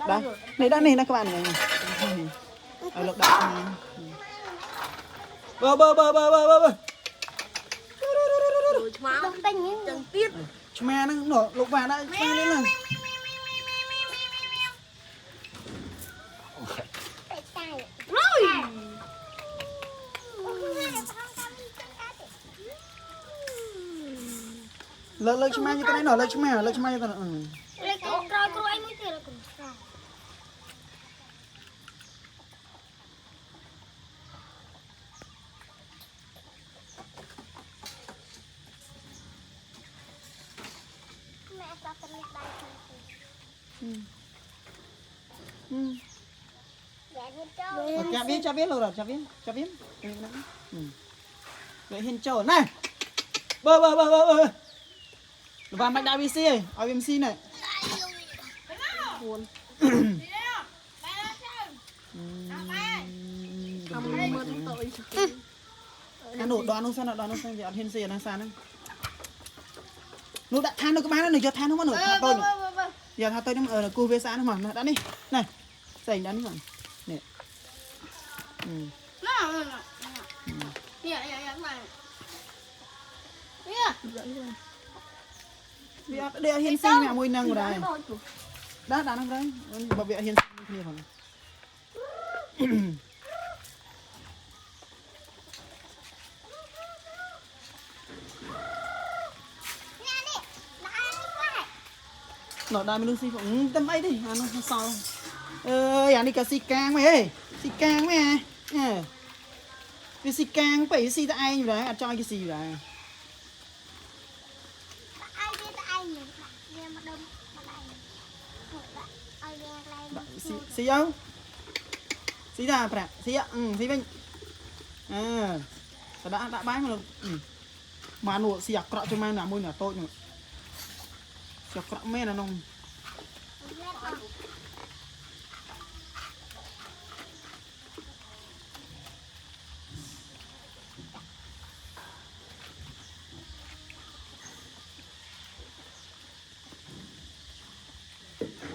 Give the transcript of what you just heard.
Đó, này các bạn này. Ở lục đó. Bơ. Chẳng tiết. Chme nó nổ lục vàng đã chme lên này. Lợi chme như cái này nổ lợi chme như cái này. Cho biết luôn rồi, cho biết. Vậy hiên trầu này. Bơ. Và mạch đại BC ơi, IMC này. Buồn. Nụ đoán sao thì ăn hiên gì nó sao nữa. Nụ đã than nó cái bán nó cho than nó mà nổi thả tôi. Giờ thả tôi nó ở cu về xã nó mà đã đi. Này. Sành đã đi mà. Nè. Để hiên sinh mẹ mùi năng của đây. Đó nó đấy. Bảo vệ hiên sinh kia rồi. Nó đai mình xì phụng tâm ấy đi, nó sao. Anh đi cả xì càng mày ơi. Xì càng mày à. Cái xì càng phải xì tại ai như đấy, cho cái xì đấy. Xì đâu? Xì ra phải xì ạ, xì bên. Đã bái mà mà nụ xì cọ cho mai là môi là tôi nhưng mà xì cọ mẹ là nông.